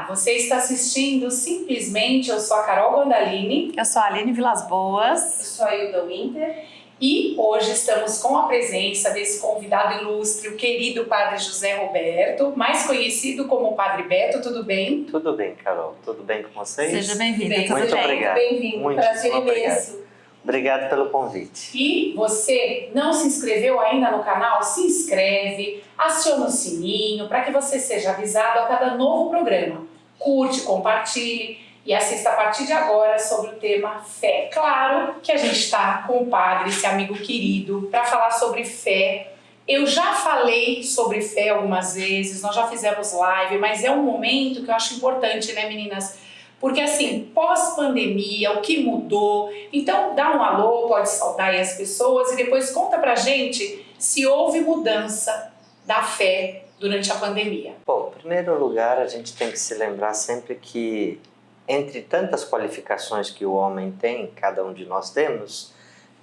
Você está assistindo Simplesmente, eu sou a Carol Gondalini. Eu sou a Aline Vilas Boas. Eu sou a Hilda Winter. E hoje estamos com a presença desse convidado ilustre, o querido Padre José Roberto, mais conhecido como Padre Beto. Tudo bem? Tudo bem, Carol. Tudo bem com vocês? Seja bem-vindo. Muito obrigado. Bem-vindo. Prazer imenso. Obrigado pelo convite. E você não se inscreveu ainda no canal? Se inscreve, aciona o sininho para que você seja avisado a cada novo programa. Curte, compartilhe e assista a partir de agora sobre o tema fé. Claro que a gente está com o padre, esse amigo querido, para falar sobre fé. Eu já falei sobre fé algumas vezes, nós já fizemos live, mas é um momento que eu acho importante, né, meninas? Porque assim, pós-pandemia, o que mudou? Então dá um alô, pode saudar aí as pessoas e depois conta pra gente se houve mudança da fé durante a pandemia. Bom, em primeiro lugar, a gente tem que se lembrar sempre que entre tantas qualificações que o homem tem, cada um de nós temos,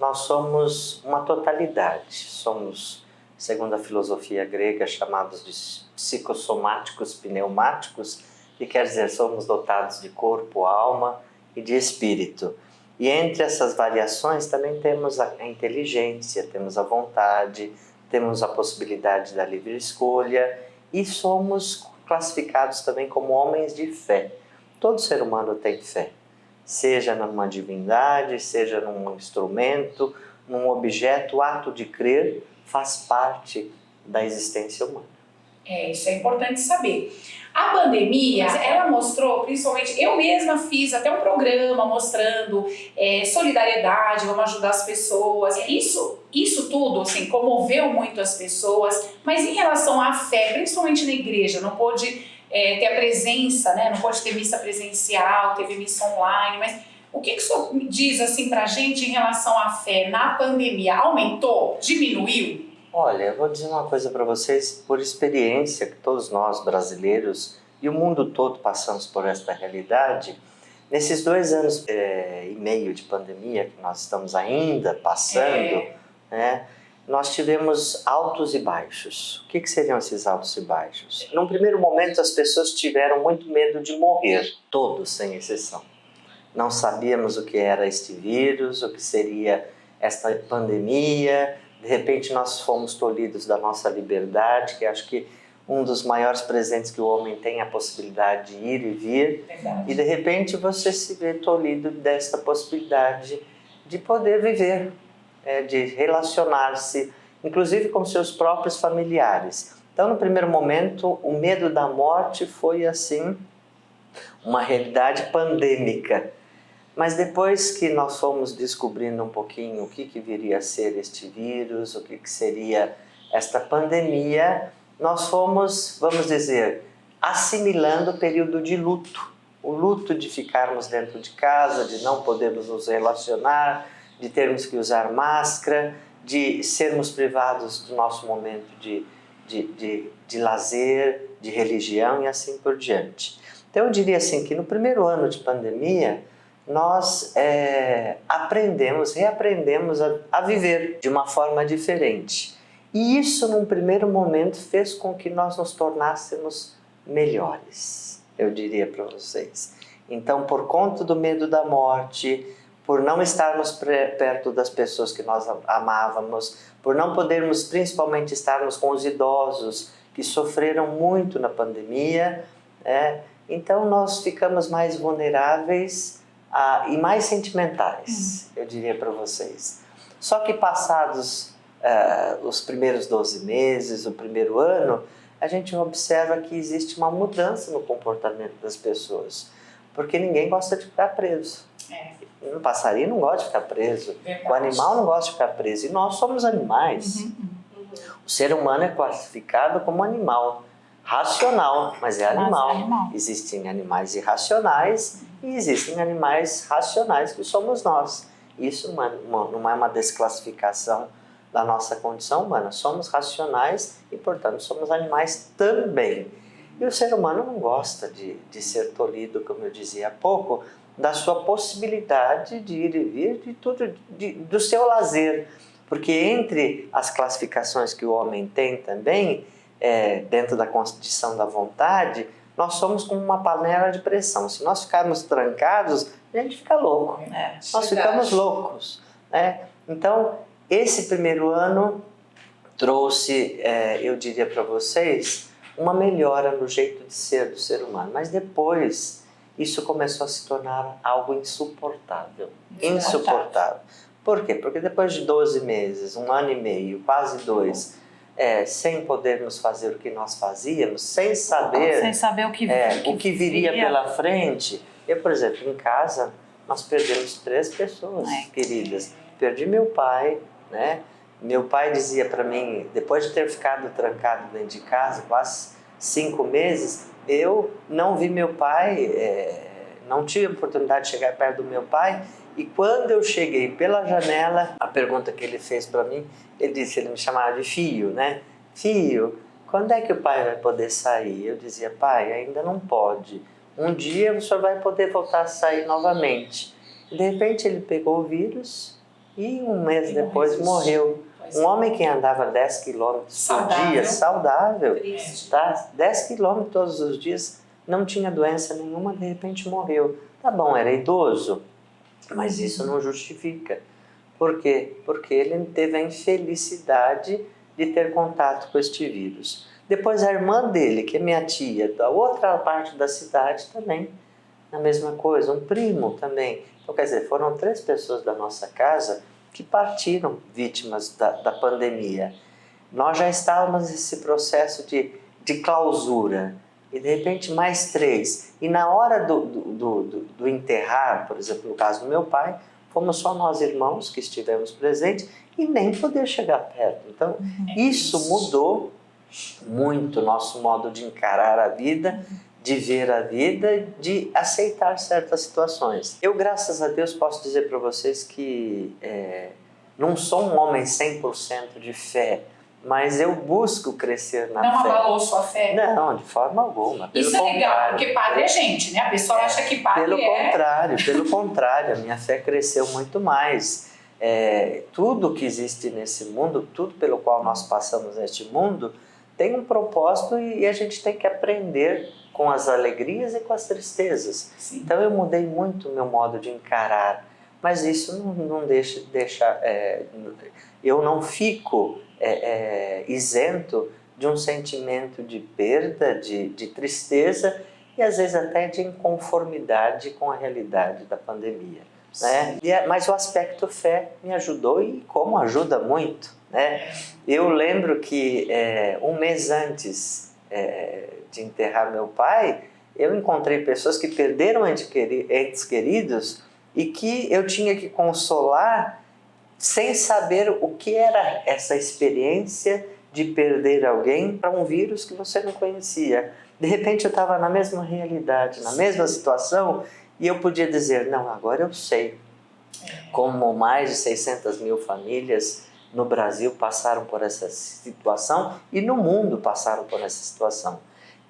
nós somos uma totalidade. Somos, segundo a filosofia grega, chamados de psicossomáticos, pneumáticos, que quer dizer, somos dotados de corpo, alma e de espírito. E entre essas variações também temos a inteligência, temos a vontade, temos a possibilidade da livre escolha e somos classificados também como homens de fé. Todo ser humano tem fé, seja numa divindade, seja num instrumento, num objeto. O ato de crer faz parte da existência humana. Isso é importante saber. A pandemia, ela mostrou, principalmente, eu mesma fiz até um programa mostrando solidariedade, vamos ajudar as pessoas. Isso tudo, assim, comoveu muito as pessoas, mas em relação à fé, principalmente na igreja, não pôde ter a presença, né? Não pôde ter missa presencial, teve missa online, mas o que o senhor diz, assim, pra gente em relação à fé na pandemia? Aumentou? Diminuiu? Olha, eu vou dizer uma coisa para vocês, por experiência que todos nós brasileiros e o mundo todo passamos por esta realidade. Nesses 2 anos e meio de pandemia que nós estamos ainda passando, né, nós tivemos altos e baixos. O que seriam esses altos e baixos? Num primeiro momento as pessoas tiveram muito medo de morrer, todos sem exceção. Não sabíamos o que era este vírus, o que seria esta pandemia. De repente nós fomos tolhidos da nossa liberdade, que acho que um dos maiores presentes que o homem tem é a possibilidade de ir e vir. Verdade. E de repente você se vê tolhido desta possibilidade de poder viver, de relacionar-se, inclusive com seus próprios familiares. Então, no primeiro momento, o medo da morte foi assim uma realidade pandêmica. Mas depois que nós fomos descobrindo um pouquinho o que viria a ser este vírus, o que seria esta pandemia, nós fomos, vamos dizer, assimilando o período de luto. O luto de ficarmos dentro de casa, de não podermos nos relacionar, de termos que usar máscara, de sermos privados do nosso momento de lazer, de religião e assim por diante. Então eu diria assim que no primeiro ano de pandemia, nós reaprendemos a viver de uma forma diferente. E isso, num primeiro momento, fez com que nós nos tornássemos melhores, eu diria para vocês. Então, por conta do medo da morte, por não estarmos perto das pessoas que nós amávamos, por não podermos principalmente estarmos com os idosos que sofreram muito na pandemia, então nós ficamos mais vulneráveis e mais sentimentais, eu diria para vocês. Só que passados os primeiros 12 meses, o primeiro ano, a gente observa que existe uma mudança no comportamento das pessoas, porque ninguém gosta de ficar preso. O passarinho não gosta de ficar preso, o animal não gosta de ficar preso, e nós somos animais. O ser humano é classificado como animal racional, mas é animal. Existem animais irracionais e existem animais racionais que somos nós. Isso não é uma desclassificação da nossa condição humana. Somos racionais e, portanto, somos animais também. E o ser humano não gosta de ser tolhido, como eu dizia há pouco, da sua possibilidade de ir e vir, do seu lazer. Porque entre as classificações que o homem tem também, dentro da condição da vontade, Nós somos como uma panela de pressão. Se nós ficarmos trancados, a gente fica louco. Nós ficamos loucos, né? Então, esse primeiro ano trouxe, eu diria para vocês, uma melhora no jeito de ser do ser humano. Mas depois, isso começou a se tornar algo insuportável. Insuportável. Por quê? Porque depois de 12 meses, 1 ano e meio, quase 2, sem podermos fazer o que nós fazíamos, sem saber o que viria pela frente. Eu, por exemplo, em casa, nós perdemos 3 pessoas queridas. Perdi meu pai, né? Meu pai dizia para mim, depois de ter ficado trancado dentro de casa, quase 5 meses, eu não vi meu pai, não tive a oportunidade de chegar perto do meu pai. E quando eu cheguei pela janela, a pergunta que ele fez para mim, ele me chamava de filho, né? Filho, quando é que o pai vai poder sair? Eu dizia, pai, ainda não pode. Um dia o senhor vai poder voltar a sair novamente. De repente ele pegou o vírus e 1 mês depois morreu. Um homem que andava 10 quilômetros por dia, saudável, tá? 10 quilômetros todos os dias, não tinha doença nenhuma, de repente morreu. Tá bom, era idoso, mas isso não justifica. Por quê? Porque ele teve a infelicidade de ter contato com este vírus. Depois a irmã dele, que é minha tia, da outra parte da cidade também, a mesma coisa, um primo também. Então, quer dizer, foram 3 pessoas da nossa casa que partiram vítimas da pandemia. Nós já estávamos nesse processo de clausura, e de repente mais 3. E na hora do enterrar, por exemplo, no caso do meu pai, fomos só nós irmãos que estivemos presentes e nem poder chegar perto. Então, isso mudou muito o nosso modo de encarar a vida, de ver a vida, de aceitar certas situações. Eu, graças a Deus, posso dizer para vocês que não sou um homem 100% de fé, mas eu busco crescer na fé. Não abalou sua fé? Não, de forma alguma. Isso é legal, porque padre é gente, né? A pessoa acha que padre Pelo contrário, a minha fé cresceu muito mais. Tudo que existe nesse mundo, tudo pelo qual nós passamos neste mundo, tem um propósito e a gente tem que aprender com as alegrias e com as tristezas. Sim. Então eu mudei muito o meu modo de encarar, mas isso não deixa eu não fico isento de um sentimento de perda, de tristeza e às vezes até de inconformidade com a realidade da pandemia. Né? Mas o aspecto fé me ajudou e como ajuda muito. Né? Eu lembro que 1 mês antes de enterrar meu pai, eu encontrei pessoas que perderam entes queridos e que eu tinha que consolar sem saber o que era essa experiência de perder alguém para um vírus que você não conhecia. De repente eu estava na mesma realidade, na mesma situação, e eu podia dizer, não, agora eu sei como mais de 600 mil famílias no Brasil passaram por essa situação e no mundo passaram por essa situação.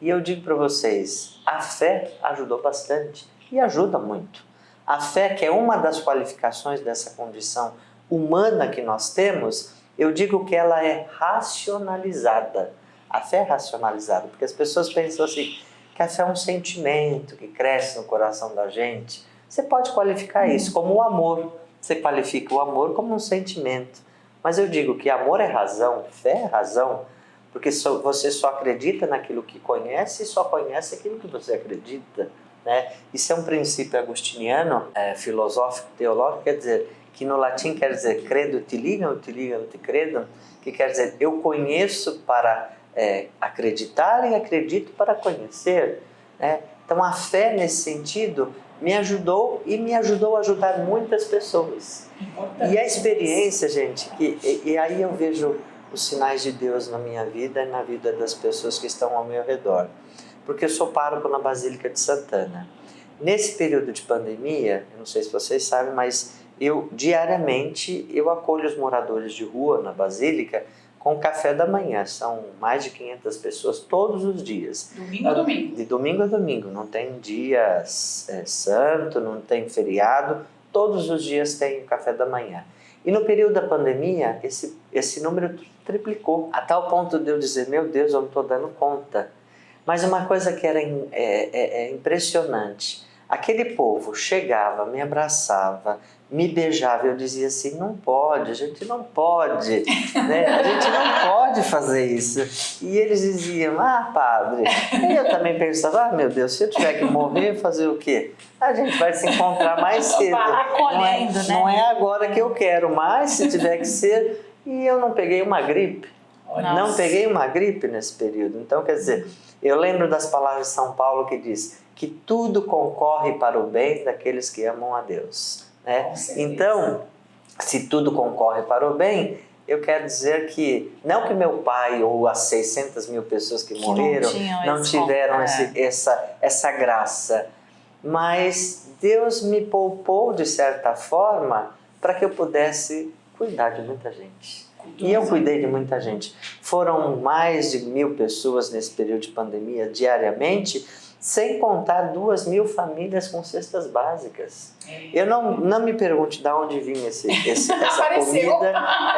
E eu digo para vocês, a fé ajudou bastante e ajuda muito. A fé, que é uma das qualificações dessa condição humana que nós temos, eu digo que ela é racionalizada. A fé é racionalizada, porque as pessoas pensam assim, que a fé é um sentimento que cresce no coração da gente. Você pode qualificar isso como o amor. Você qualifica o amor como um sentimento. Mas eu digo que amor é razão, fé é razão, porque você só acredita naquilo que conhece e só conhece aquilo que você acredita. Né? Isso é um princípio agostiniano, filosófico, teológico, quer dizer, que no latim quer dizer credo te ligam te credam, que quer dizer eu conheço para acreditar e acredito para conhecer. Né? Então a fé nesse sentido me ajudou e me ajudou a ajudar muitas pessoas. E a experiência, gente, e aí eu vejo os sinais de Deus na minha vida e na vida das pessoas que estão ao meu redor. Porque eu sou pároco na Basílica de Santana. Nesse período de pandemia, eu não sei se vocês sabem, mas diariamente eu acolho os moradores de rua na Basílica com café da manhã. São mais de 500 pessoas todos os dias. Domingo a domingo. De domingo a domingo. Não tem dia santo, não tem feriado. Todos os dias tem café da manhã. E no período da pandemia, esse número triplicou. A tal ponto de eu dizer, meu Deus, eu não estou dando conta. Mas uma coisa que era impressionante, aquele povo chegava, me abraçava, me beijava, eu dizia assim, não pode, a gente não pode, né? A gente não pode fazer isso. E eles diziam, padre. E eu também pensava, meu Deus, se eu tiver que morrer, fazer o quê? A gente vai se encontrar mais cedo. Acolhendo, né? Não é agora que eu quero, mas se tiver que ser. E eu não peguei uma gripe. Nossa. Não peguei uma gripe nesse período. Então, quer dizer, eu lembro das palavras de São Paulo que diz que tudo concorre para o bem daqueles que amam a Deus. Né? Então, se tudo concorre para o bem, eu quero dizer que, não que meu pai ou as 600 mil pessoas que morreram não tiveram essa graça, mas Deus me poupou de certa forma para que eu pudesse cuidar de muita gente. E eu cuidei de muita gente. Foram mais de 1.000 pessoas nesse período de pandemia diariamente, sem contar 2.000 famílias com cestas básicas. Eu não me pergunte de onde vinha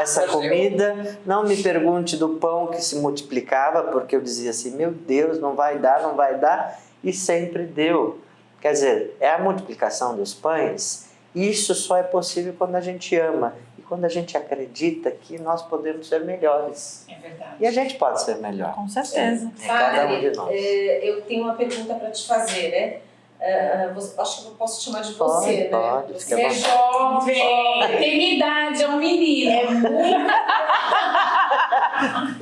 essa comida, não me pergunte do pão que se multiplicava, porque eu dizia assim, meu Deus, não vai dar, e sempre deu. Quer dizer, é a multiplicação dos pães, e isso só é possível quando a gente ama, e quando a gente acredita que nós podemos ser melhores. É verdade. E a gente pode ser melhor. Com certeza. Cada um de nós. Eu tenho uma pergunta para te fazer, né? Acho que eu posso te chamar de você, Pode, né? Você é jovem, tem idade, é um menino. É muito...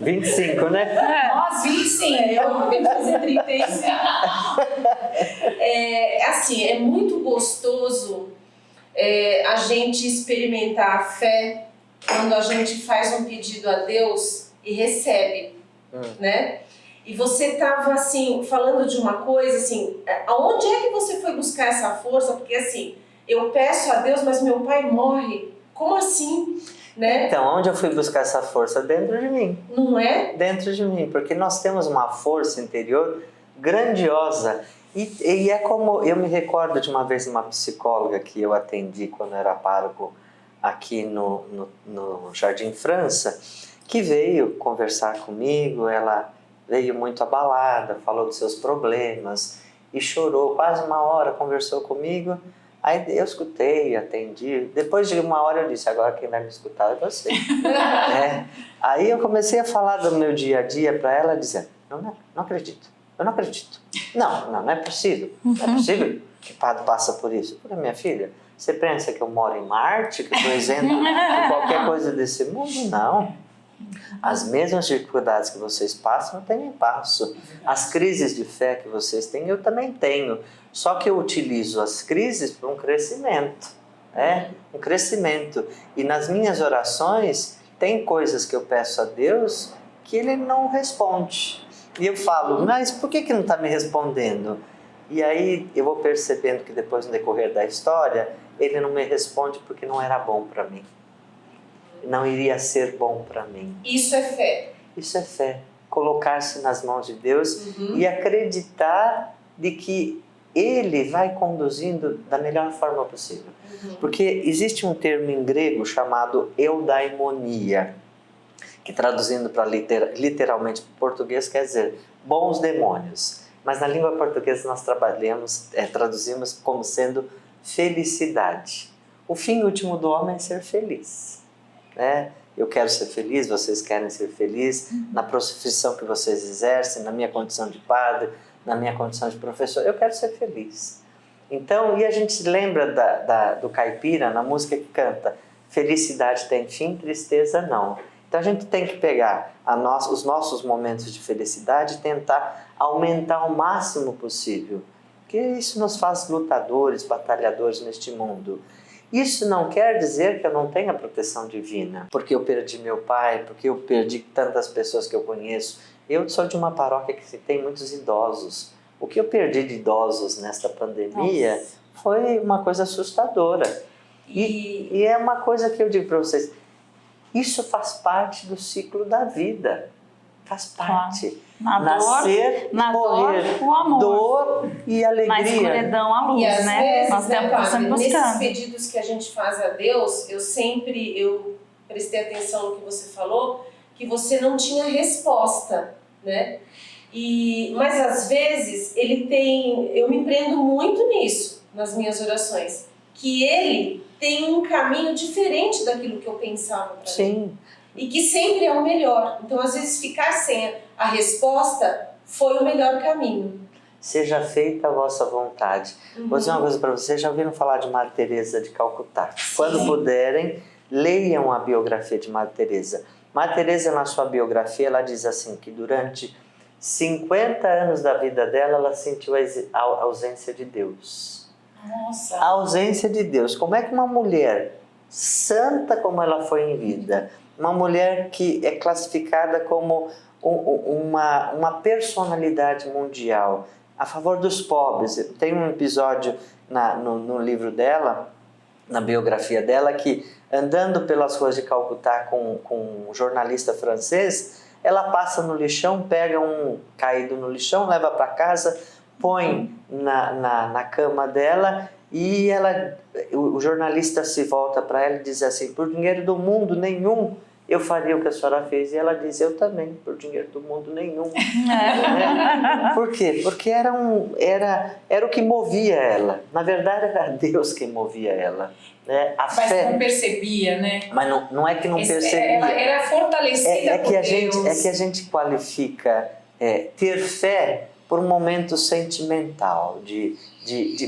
25, né? Nós, 25. Eu acabei de fazer 35. Assim, é muito gostoso a gente experimentar a fé quando a gente faz um pedido a Deus e recebe, né? E você estava assim, falando de uma coisa assim, aonde é que você foi buscar essa força? Porque assim, eu peço a Deus, mas meu pai morre. Como assim? Né? Então, onde eu fui buscar essa força? Dentro de mim. Não é? Dentro de mim, porque nós temos uma força interior grandiosa. E é como, eu me recordo de uma vez uma psicóloga que eu atendi quando era pároco aqui no Jardim França, que veio conversar comigo, ela veio muito abalada, falou dos seus problemas e chorou quase uma hora, conversou comigo. Aí eu escutei, atendi. Depois de uma hora eu disse, agora quem vai me escutar é você. Aí eu comecei a falar do meu dia a dia para ela, dizendo, não acredito, eu não acredito. Não é possível. Não é possível que padre passa por isso. Eu falei, minha filha, você pensa que eu moro em Marte, que eu estou isento de qualquer coisa desse mundo? Não. As mesmas dificuldades que vocês passam, eu também passo. As crises de fé que vocês têm, eu também tenho. Só que eu utilizo as crises para um crescimento. Um crescimento. E nas minhas orações, tem coisas que eu peço a Deus que Ele não responde. E eu falo, mas por que não está me respondendo? E aí eu vou percebendo que depois, no decorrer da história, Ele não me responde porque não era bom para mim. Não iria ser bom para mim. Isso é fé. Isso é fé. Colocar-se nas mãos de Deus e acreditar de que Ele vai conduzindo da melhor forma possível. Porque existe um termo em grego chamado eudaimonia, que traduzindo para literalmente para o português quer dizer bons demônios. Mas na língua portuguesa nós traduzimos como sendo felicidade. O fim último do homem é ser feliz. Eu quero ser feliz, vocês querem ser felizes, na profissão que vocês exercem, na minha condição de padre, na minha condição de professor, eu quero ser feliz. Então, e a gente se lembra do caipira, na música que canta, felicidade tem fim, tristeza não. Então a gente tem que pegar os nossos momentos de felicidade e tentar aumentar o máximo possível, porque isso nos faz lutadores, batalhadores neste mundo. Isso não quer dizer que eu não tenha proteção divina, porque eu perdi meu pai, porque eu perdi tantas pessoas que eu conheço. Eu sou de uma paróquia que tem muitos idosos. O que eu perdi de idosos nesta pandemia foi uma coisa assustadora. E é uma coisa que eu digo para vocês, isso faz parte do ciclo da vida. Faz parte. Nascer, morrer, dor, o amor. Dor e alegria. Na escuridão, a luz, E às vezes, Nós temos padre, buscando. nesses pedidos que a gente faz a Deus, eu prestei atenção no que você falou, que você não tinha resposta, né? Mas às vezes eu me prendo muito nisso, nas minhas orações, que ele tem um caminho diferente daquilo que eu pensava para Sim. E que sempre é o melhor. Então, às vezes, ficar sem a resposta foi o melhor caminho. Seja feita a vossa vontade. Vou dizer uma coisa para vocês, já ouviram falar de Madre Teresa de Calcutá? Sim. Quando puderem, leiam a biografia de Madre Teresa. Madre Teresa, na sua biografia, ela diz assim, que durante 50 anos da vida dela, ela sentiu a ausência de Deus. Nossa. A ausência de Deus. Como é que uma mulher santa como ela foi em vida, uma mulher que é classificada como uma personalidade mundial, a favor dos pobres. Tem um episódio no livro dela, na biografia dela, que andando pelas ruas de Calcutá com um jornalista francês, ela passa no lixão, pega um caído no lixão, leva para casa, põe na cama dela e o jornalista se volta para ela e diz assim, por dinheiro do mundo nenhum eu faria o que a senhora fez. E ela diz, eu também, por dinheiro do mundo nenhum. Por quê? Porque era o que movia ela. Na verdade, era Deus quem movia ela. Né? Mas fé, não percebia, né? mas não é que não percebia. Ela era fortalecida por Deus. É que a gente qualifica ter fé por um momento sentimental,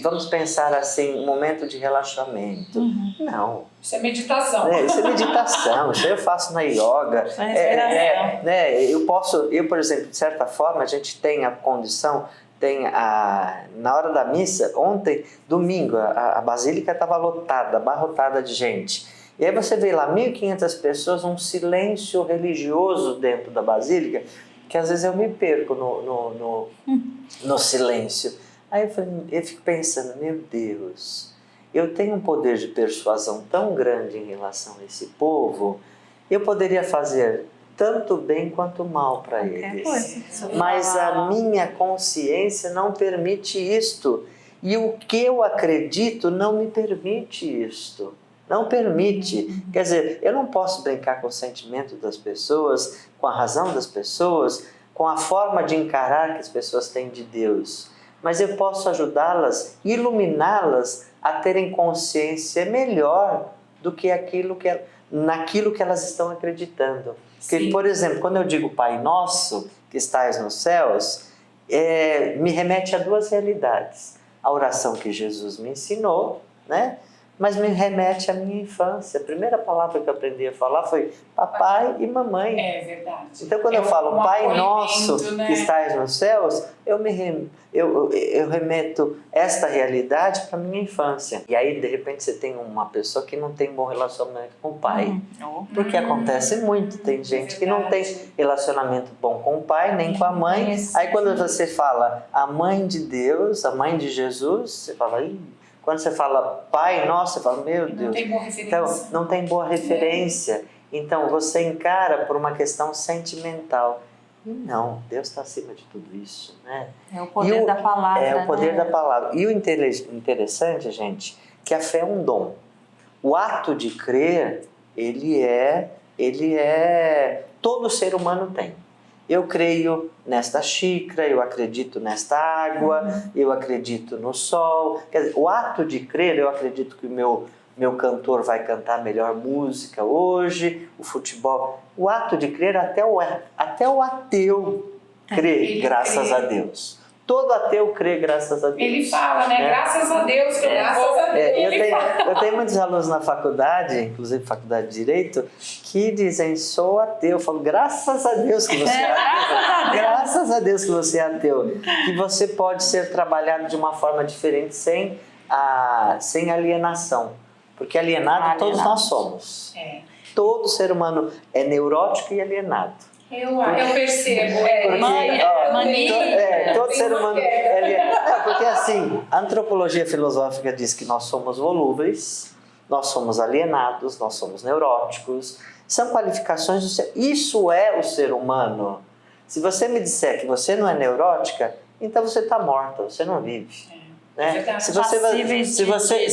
vamos pensar assim, um momento de relaxamento. Não. Isso é meditação. Isso é meditação, isso eu faço na yoga. Eu, por exemplo, de certa forma, a gente tem a condição, na hora da missa, ontem, domingo, a basílica estava lotada, abarrotada de gente. E aí você vê lá 1.500 pessoas, um silêncio religioso dentro da basílica, que às vezes eu me perco no silêncio. Aí eu fico pensando, meu Deus, eu tenho um poder de persuasão tão grande em relação a esse povo, eu poderia fazer tanto bem quanto mal para eles. Mas a minha consciência não permite isto. E o que eu acredito não me permite isto. Não permite. Quer dizer, eu não posso brincar com o sentimento das pessoas, com a razão das pessoas, com a forma de encarar que as pessoas têm de Deus. Mas eu posso ajudá-las, iluminá-las a terem consciência melhor do que naquilo que elas estão acreditando. Porque, por exemplo, quando eu digo Pai Nosso, que estais nos céus, me remete a duas realidades. A oração que Jesus me ensinou, né? Mas me remete à minha infância. A primeira palavra que eu aprendi a falar foi papai e mamãe. É verdade. Então, quando eu falo Pai Nosso, né? que estais nos céus, eu remeto esta realidade para a minha infância. E aí, de repente, você tem uma pessoa que não tem bom relacionamento com o pai. Porque acontece muito. Tem gente que não tem relacionamento bom com o pai, nem com a mãe. Aí, quando você fala a mãe de Deus, a mãe de Jesus, você fala... Quando você fala Pai Nosso, você fala, meu Deus. Não tem boa referência. Então, não tem boa referência. Então, você encara por uma questão sentimental. E não, Deus está acima de tudo isso, né? É o poder da palavra. É o poder da palavra. E o interessante, gente, que a fé é um dom. O ato de crer, ele é todo ser humano tem. Eu creio nesta xícara, eu acredito nesta água, eu acredito no sol. Quer dizer, o ato de crer, eu acredito que o meu cantor vai cantar melhor música hoje, o futebol. O ato de crer, até o ateu crê, graças a Deus. Todo ateu crê, graças a Deus. Ele fala, né? Graças a Deus que eu vou. Eu tenho muitos alunos na faculdade, inclusive faculdade de Direito, que dizem, sou ateu. Eu falo, graças a Deus que você é ateu. Graças a Deus que você é ateu. Que você pode ser trabalhado de uma forma diferente, sem alienação. Porque alienado todos nós somos. Todo ser humano é neurótico e alienado. Eu percebo. Todo ser humano porque assim, a antropologia filosófica diz que nós somos volúveis, nós somos alienados, nós somos neuróticos. São qualificações do ser. Isso é o ser humano. Se você me disser que você não é neurótica, então você está morta, você não vive. né? verdade. Se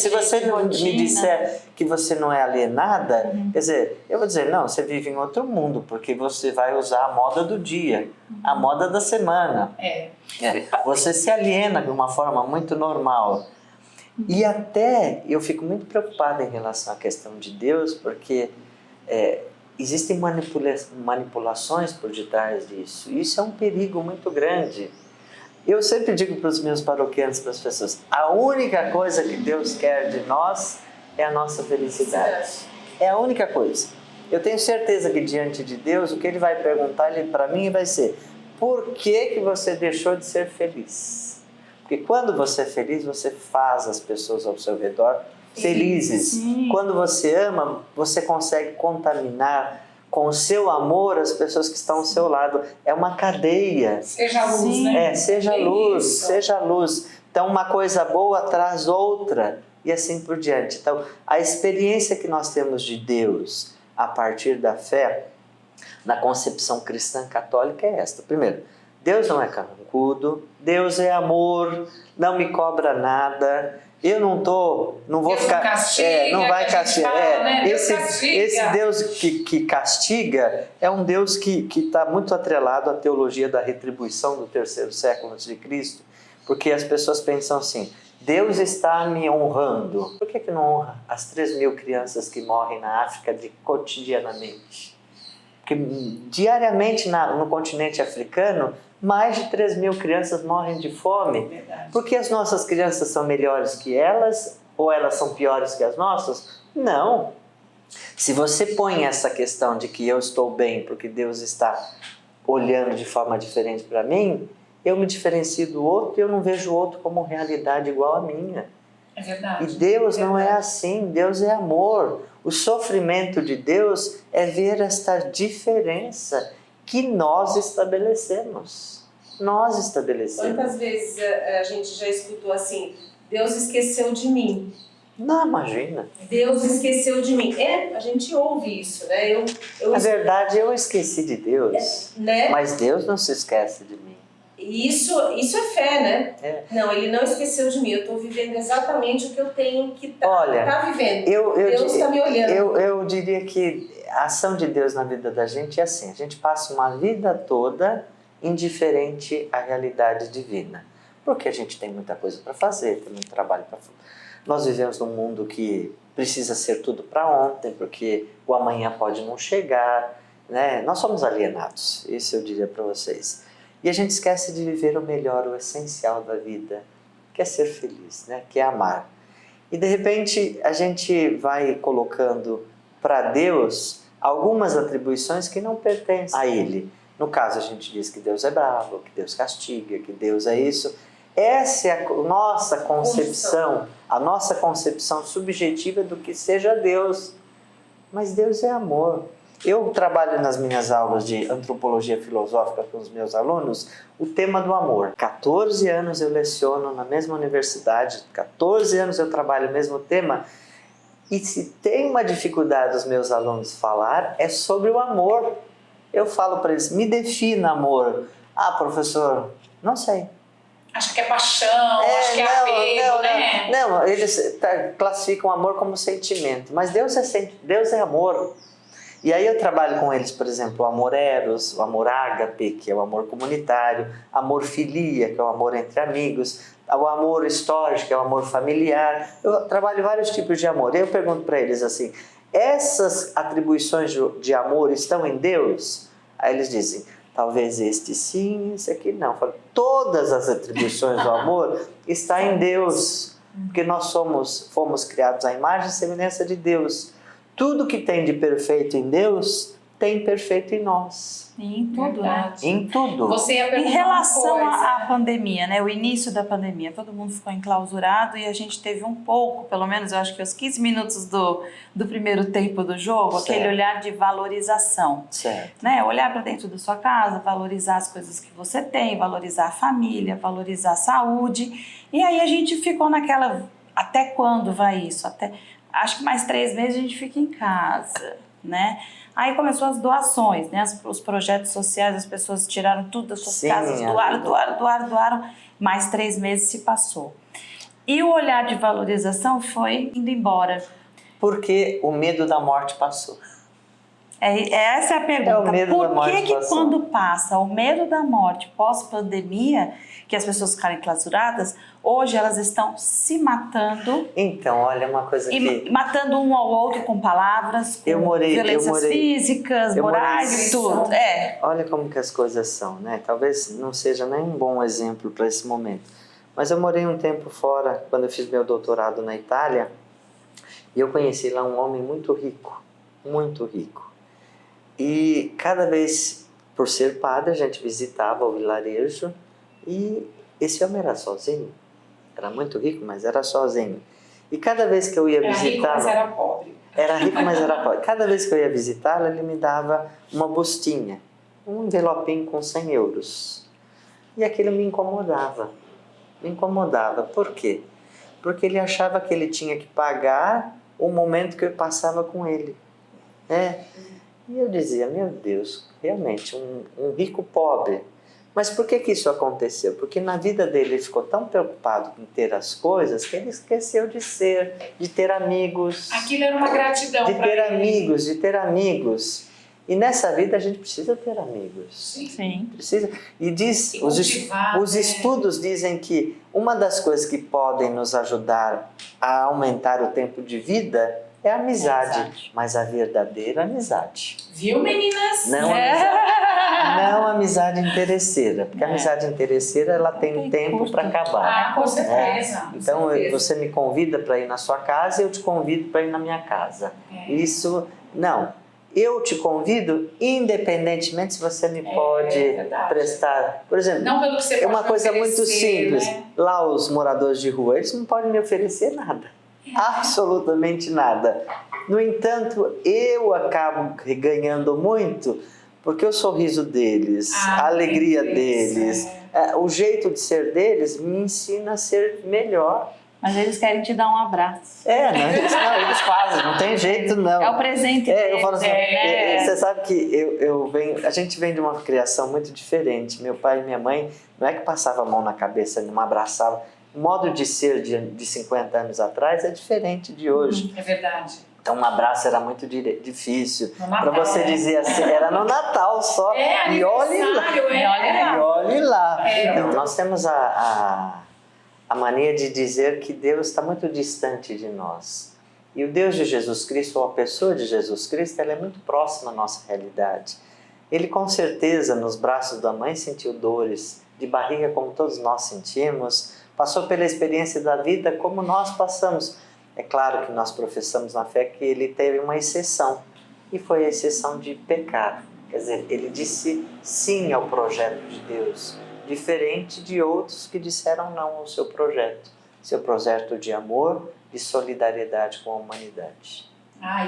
você não me rotina. disser que você não é alienada, quer dizer, eu vou dizer, não, você vive em outro mundo, porque você vai usar a moda do dia, a moda da semana. Você se aliena de uma forma muito normal. E até eu fico muito preocupada em relação à questão de Deus, porque existem manipulações por detrás disso. Isso é um perigo muito grande. Eu sempre digo para os meus paroquianos, para as pessoas, a única coisa que Deus quer de nós é a nossa felicidade. É a única coisa. Eu tenho certeza que diante de Deus, o que Ele vai perguntar para mim vai ser: por que você deixou de ser feliz? Porque quando você é feliz, você faz as pessoas ao seu redor felizes. Sim. Quando você ama, você consegue contaminar com o seu amor as pessoas que estão ao seu lado. É uma cadeia. Seja a luz, né? Seja É luz, isso. seja luz. Então, uma coisa boa traz outra e assim por diante. Então, a experiência que nós temos de Deus a partir da fé, na concepção cristã católica é esta. Primeiro, Deus não é carrancudo, Deus é amor, não me cobra nada. Eu não vou Deus ficar. não castiga, não vai que a gente castigar. fala, né? Deus castiga. Esse Deus que castiga é um Deus que está muito atrelado à teologia da retribuição do 3º século a.C., porque as pessoas pensam assim: Deus está me honrando. Por que não honra as 3.000 crianças que morrem na África cotidianamente? Porque diariamente no continente africano, mais de 3.000 crianças morrem de fome. Verdade. Porque as nossas crianças são melhores que elas ou elas são piores que as nossas? Não. Se você põe essa questão de que eu estou bem porque Deus está olhando de forma diferente para mim, eu me diferencio do outro e eu não vejo o outro como realidade igual à minha. É verdade. E Deus não é assim, Deus é amor. O sofrimento de Deus é ver esta diferença que nós estabelecemos. Nós estabelecemos. Quantas vezes a gente já escutou assim: Deus esqueceu de mim. Não, imagina. Deus esqueceu de mim. A gente ouve isso, né? Na verdade, eu esqueci de Deus, né? mas Deus não se esquece de mim. Isso é fé, né? Não, Ele não esqueceu de mim. Eu estou vivendo exatamente o que eu tenho que tá vivendo. Deus está me olhando. Eu diria que a ação de Deus na vida da gente é assim: a gente passa uma vida toda indiferente à realidade divina, porque a gente tem muita coisa para fazer, tem muito trabalho para fazer. Nós vivemos num mundo que precisa ser tudo para ontem, porque o amanhã pode não chegar, né? Nós somos alienados, isso eu diria para vocês. E a gente esquece de viver o melhor, o essencial da vida, que é ser feliz, né? Que é amar. E de repente a gente vai colocando para Deus algumas atribuições que não pertencem a Ele. No caso, a gente diz que Deus é bravo, que Deus castiga, que Deus é isso. Essa é a nossa concepção, a nossa concepção subjetiva do que seja Deus. Mas Deus é amor. Eu trabalho nas minhas aulas de antropologia filosófica com os meus alunos o tema do amor. 14 anos eu leciono na mesma universidade, 14 anos eu trabalho o mesmo tema. E se tem uma dificuldade dos meus alunos falar, é sobre o amor. Eu falo para eles: me defina amor. Ah, professor, não sei. Acho que é paixão, acho que é apego, né? Não, eles classificam o amor como sentimento, mas Deus é amor. E aí eu trabalho com eles, por exemplo, o amor eros, o amor ágape, que é o amor comunitário, amor filia, que é o amor entre amigos, o amor histórico, que é o amor familiar. Eu trabalho vários tipos de amor. E eu pergunto para eles assim: essas atribuições de amor estão em Deus? Aí eles dizem: talvez este sim, esse aqui não. Eu falo: todas as atribuições do amor estão em Deus, porque nós fomos criados à imagem e semelhança de Deus. Tudo que tem de perfeito em Deus, tem perfeito em nós. Em tudo, né? Em tudo. Você ia Em perguntar relação uma coisa. à pandemia, né? O início da pandemia, todo mundo ficou enclausurado e a gente teve um pouco, pelo menos eu acho que os 15 minutos do primeiro tempo do jogo, Certo. aquele olhar de valorização. Certo. Né? Olhar para dentro da sua casa, valorizar as coisas que você tem, valorizar a família, valorizar a saúde. E aí a gente ficou naquela: até quando vai isso? Acho que mais 3 meses a gente fica em casa, né? Aí começou as doações, né? Os projetos sociais, as pessoas tiraram tudo das suas casas, doaram. Mais 3 meses se passou. E o olhar de valorização foi indo embora. Porque o medo da morte passou. Essa é a pergunta. É o medo da Por morte que passou. quando passa o medo da morte pós-pandemia, que as pessoas ficaram enclausuradas, hoje elas estão se matando Então, olha, uma coisa que... matando um ao outro com palavras, com violências físicas, morais, tudo. Olha como que as coisas são, né? Talvez não seja nem um bom exemplo para esse momento. Mas eu morei um tempo fora, quando eu fiz meu doutorado na Itália, e eu conheci lá um homem muito rico, muito rico. E cada vez, por ser padre, a gente visitava o vilarejo e esse homem era sozinho. Era muito rico, mas era sozinho. E cada vez que eu ia visitá-lo... Era rico, mas era pobre. Era rico, mas era pobre. Cada vez que eu ia visitá-lo, ele me dava uma bustinha, um envelopinho com 100 euros. E aquilo me incomodava. Me incomodava. Por quê? Porque ele achava que ele tinha que pagar o momento que eu passava com ele. E eu dizia, meu Deus, realmente, um rico pobre. Mas por que isso aconteceu? Porque na vida dele ele ficou tão preocupado em ter as coisas que ele esqueceu de ter amigos. Aquilo era uma gratidão para ele. De ter amigos. E nessa vida a gente precisa ter amigos. Sim. Precisa. E diz, os estudos dizem que uma das coisas que podem nos ajudar a aumentar o tempo de vida é a amizade. Mas a verdadeira amizade. Viu, meninas? Não amizade interesseira, porque a amizade interesseira ela tem tempo para acabar. Com certeza. Então você me convida para ir na sua casa, eu te convido para ir na minha casa. Isso, não. Eu te convido independentemente se você me pode prestar. Por exemplo, não pelo que você é uma pode coisa oferecer, muito simples. né? Lá os moradores de rua, eles não podem me oferecer nada. Absolutamente nada. No entanto, eu acabo ganhando muito porque o sorriso deles, a alegria deles, o jeito de ser deles me ensina a ser melhor. Mas eles querem te dar um abraço. Eles fazem, não tem jeito não. É o presente deles. Eu falo assim, você sabe que a gente vem de uma criação muito diferente. Meu pai e minha mãe não é que passava a mão na cabeça, não abraçava. O modo de ser de 50 anos atrás é diferente de hoje. É verdade. Então um abraço era muito difícil. Para você dizer assim, era no Natal só. E olhe lá. Então, nós temos a mania de dizer que Deus está muito distante de nós. E o Deus de Jesus Cristo, ou a pessoa de Jesus Cristo, ela é muito próxima à nossa realidade. Ele com certeza nos braços da mãe sentiu dores de barriga como todos nós sentimos, passou pela experiência da vida como nós passamos. É claro que nós professamos na fé que ele teve uma exceção, e foi a exceção de pecar. Quer dizer, ele disse sim ao projeto de Deus, diferente de outros que disseram não ao seu projeto de amor, de solidariedade com a humanidade.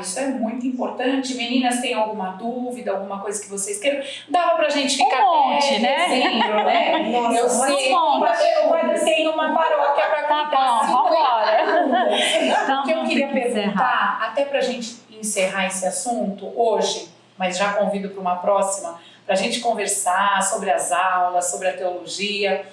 Isso é muito importante. Meninas, tem alguma dúvida, alguma coisa que vocês queiram? Dava pra gente ficar monte, né? Dezembro, né? Eu sei, eu tenho uma paróquia pra cuidar. Tá bom, vambora. O que eu queria perguntar, até pra gente encerrar esse assunto hoje, mas já convido para uma próxima, pra gente conversar sobre as aulas, sobre a teologia.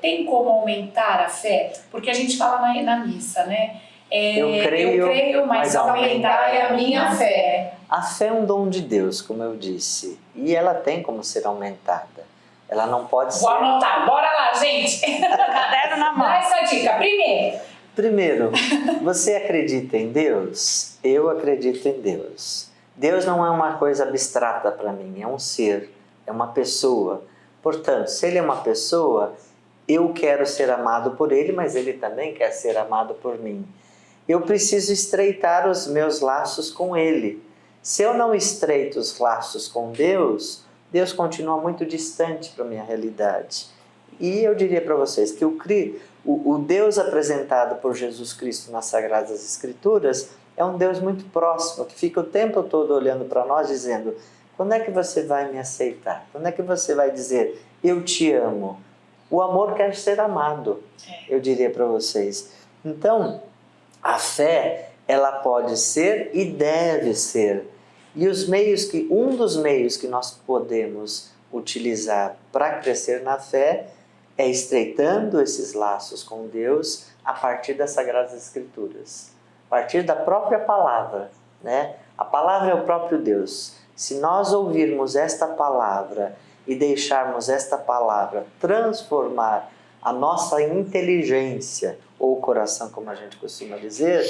Tem como aumentar a fé? Porque a gente fala na missa, né? Eu creio, mas aumentar é a minha fé. A fé é um dom de Deus, como eu disse, e ela tem como ser aumentada. Ela não pode ser... Vou anotar, bora lá, gente! Caderno na mão. Dá essa dica, Primeiro, você acredita em Deus? Eu acredito em Deus. Deus não é uma coisa abstrata para mim, é um ser, é uma pessoa. Portanto, se ele é uma pessoa, eu quero ser amado por ele, mas ele também quer ser amado por mim. Eu preciso estreitar os meus laços com ele. Se eu não estreito os laços com Deus, Deus continua muito distante para a minha realidade. E eu diria para vocês que o Deus apresentado por Jesus Cristo nas Sagradas Escrituras é um Deus muito próximo, que fica o tempo todo olhando para nós dizendo: quando é que você vai me aceitar? Quando é que você vai dizer, eu te amo? O amor quer ser amado, eu diria para vocês. Então, a fé, ela pode ser e deve ser. E um dos meios que nós podemos utilizar para crescer na fé é estreitando esses laços com Deus, a partir das Sagradas Escrituras, a partir da própria palavra, né? A palavra é o próprio Deus. Se nós ouvirmos esta palavra e deixarmos esta palavra transformar a nossa inteligência, ou coração, como a gente costuma dizer,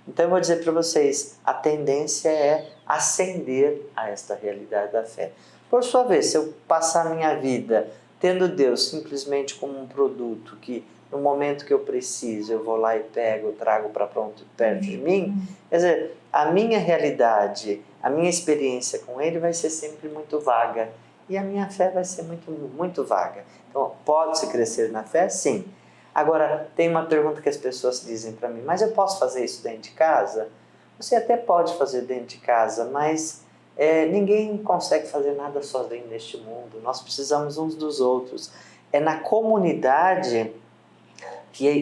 então eu vou dizer para vocês, a tendência é ascender a esta realidade da fé. Por sua vez, se eu passar a minha vida tendo Deus simplesmente como um produto que no momento que eu preciso eu vou lá e pego, trago para pronto perto de mim, quer dizer, a minha realidade, a minha experiência com Ele vai ser sempre muito vaga e a minha fé vai ser muito vaga. Então, pode-se crescer na fé? Sim. Agora, tem uma pergunta que as pessoas dizem para mim, mas eu posso fazer isso dentro de casa? Você até pode fazer dentro de casa, mas ninguém consegue fazer nada sozinho neste mundo. Nós precisamos uns dos outros. É na comunidade, que é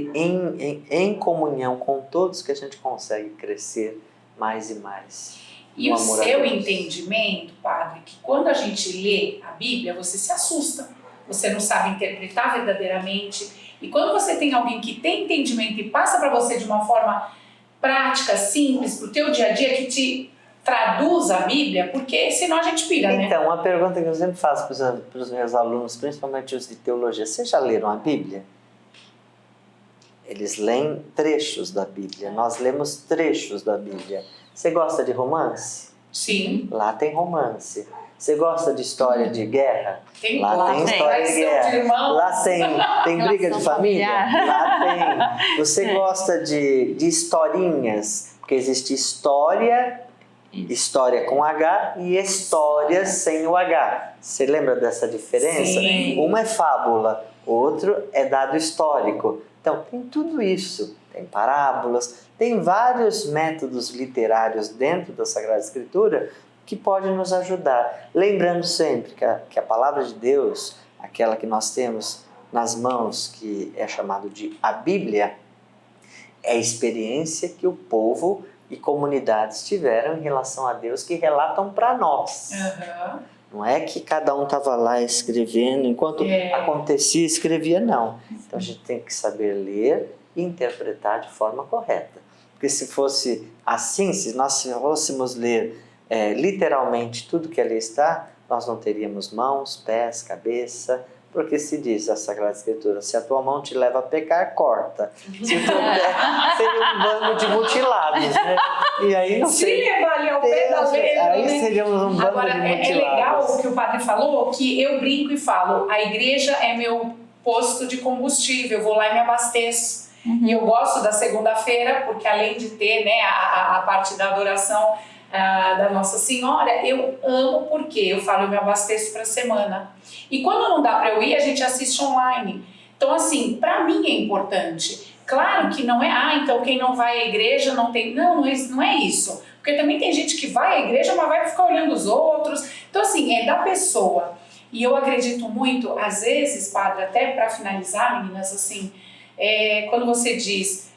em comunhão com todos que a gente consegue crescer mais e mais. E o seu entendimento, padre, que quando a gente lê a Bíblia, você se assusta. Você não sabe interpretar verdadeiramente. E quando você tem alguém que tem entendimento e passa para você de uma forma prática, simples, para o teu dia a dia, que te traduz a Bíblia, porque senão a gente pira, né? Então, uma pergunta que eu sempre faço para os meus alunos, principalmente os de teologia, vocês já leram a Bíblia? Eles leem trechos da Bíblia, nós lemos trechos da Bíblia. Você gosta de romance? Sim. Lá tem romance. Você gosta de história de guerra? Lá tem história de guerra. Lá tem briga de família? Lá tem. Você gosta de historinhas? Porque existe história com H e histórias sem o H. Você lembra dessa diferença? Sim. Uma é fábula, outro é dado histórico. Então, tem tudo isso. Tem parábolas, tem vários métodos literários dentro da Sagrada Escritura que podem nos ajudar. Lembrando sempre que a palavra de Deus, aquela que nós temos nas mãos, que é chamado de a Bíblia, é a experiência que o povo e comunidades tiveram em relação a Deus que relatam para nós. Uhum. Não é que cada um estava lá escrevendo, enquanto acontecia, escrevia, não. Então a gente tem que saber ler e interpretar de forma correta. Porque se fosse assim, se nós fôssemos ler literalmente tudo que ali está, nós não teríamos mãos, pés, cabeça, porque se diz a Sagrada Escritura, se a tua mão te leva a pecar, corta. Se o teu pé, seria um bando de mutilados, né? E aí não sei. Se levar ali ao pé da letra, aí né? seríamos um bando Agora, de mutilados. é legal o que o padre falou, que eu brinco e falo, a igreja é meu posto de combustível, eu vou lá e me abasteço. E eu gosto da segunda-feira, porque além de ter, né, a parte da adoração da Nossa Senhora, eu amo porque eu falo, eu me abasteço para a semana. E quando não dá para eu ir, a gente assiste online. Então, assim, para mim é importante. Claro que não é, então quem não vai à igreja não tem... Não é isso. Porque também tem gente que vai à igreja, mas vai ficar olhando os outros. Então, assim, é da pessoa. E eu acredito muito, às vezes, padre, até para finalizar, meninas, assim, quando você diz,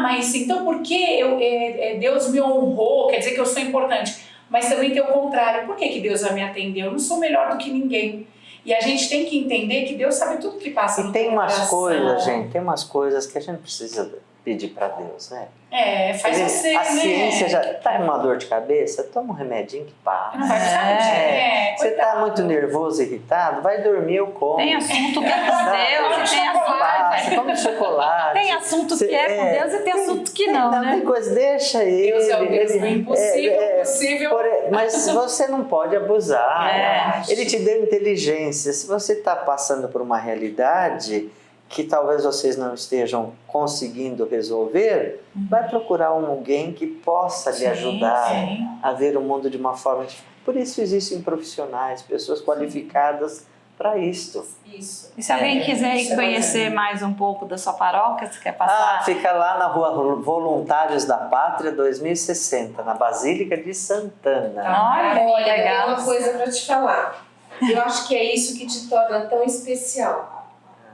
mas então por que Deus me honrou, quer dizer que eu sou importante. Mas também tem o contrário, por que Deus vai me atender? Eu não sou melhor do que ninguém. E a gente tem que entender que Deus sabe tudo que passa no teu coração. Tem umas coisas que a gente precisa pedir para Deus, né? Faz você, a ciência já tá uma dor de cabeça, toma um remedinho que passa. Não vai ficar você tá muito nervoso, irritado, vai dormir, eu como. Tem assunto que é com Deus e tem assunto você come chocolate. Tem assunto que é com Deus e tem assunto que não, né? Tem coisa, deixa ele. Deus é o Deus do impossível, possível. Mas você não pode abusar. Ele te deu inteligência. Se você está passando por uma realidade que talvez vocês não estejam conseguindo resolver, vai procurar alguém que possa lhe ajudar a ver o mundo de uma forma diferente. Por isso existem profissionais, pessoas qualificadas para isto. Isso. E se alguém quiser conhecer mais um pouco da sua paróquia, você quer passar? Fica lá na Rua Voluntários da Pátria 2060, na Basílica de Santana. Olha, legal. tem uma coisa para te falar. Eu acho que é isso que te torna tão especial.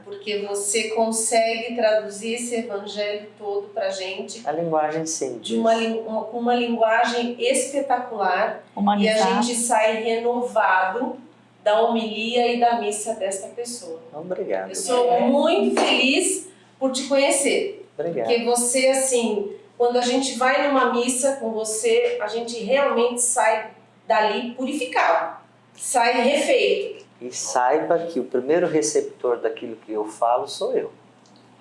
Porque você consegue traduzir esse evangelho todo pra gente. A linguagem simples. Com uma linguagem espetacular. Humanizado. E a gente sai renovado da homilia e da missa desta pessoa. Obrigado. Eu sou muito feliz por te conhecer. Obrigado. Porque você, assim, quando a gente vai numa missa com você, a gente realmente sai dali purificado, sai refeito. E saiba que o primeiro receptor daquilo que eu falo sou eu.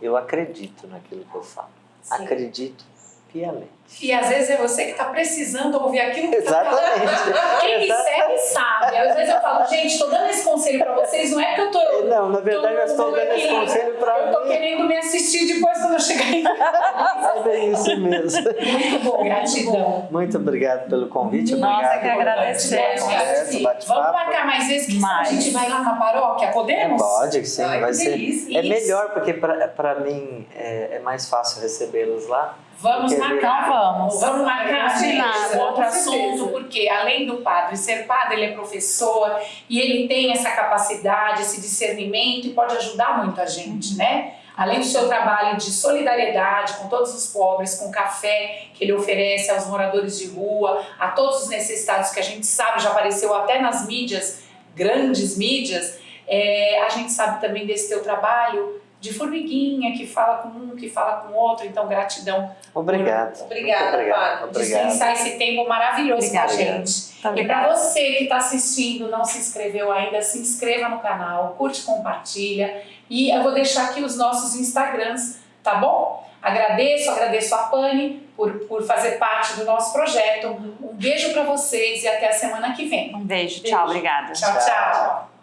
Eu acredito naquilo que eu falo. Sim. Acredito piamente. E às vezes é você que está precisando ouvir aquilo que tá falando. Exatamente. Quem me segue sabe. Às vezes eu falo, gente, estou dando esse conselho para vocês, não é que eu tô... Não, na verdade eu estou dando esse conselho para Eu tô mim. querendo me assistir depois quando eu chegar em casa. É bem isso mesmo. Muito bom, gratidão. Muito obrigado pelo convite. Nós Obrigado é que agradecemos. pela conversa, bate-papo. Vamos marcar mais vezes, que Mais. a gente vai lá na paróquia, podemos? Pode, sim, Ai, vai que ser. delícia. É melhor, porque para mim é mais fácil recebê-los lá. Vamos Porque marcar. Vamos. Vamos marcar, Combinado, gente, outro com certeza. assunto, porque além do padre ser padre, ele é professor e ele tem essa capacidade, esse discernimento e pode ajudar muito a gente, né? Além do seu trabalho de solidariedade com todos os pobres, com café que ele oferece aos moradores de rua, a todos os necessitados que a gente sabe, já apareceu até nas mídias, grandes mídias, a gente sabe também desse teu trabalho de formiguinha, que fala com um, que fala com outro, então gratidão. Obrigado. Obrigada, Muito obrigado. Padre. Obrigado. Dispensar esse tempo maravilhoso com a Obrigada. gente. Tá E para você que está assistindo, não se inscreveu ainda, se inscreva no canal, curte, compartilha. E eu vou deixar aqui os nossos Instagrams, tá bom? Agradeço a Pani por fazer parte do nosso projeto. Um beijo para vocês e até a semana que vem. Um beijo, tchau, obrigada. Tchau, Tchau. tchau.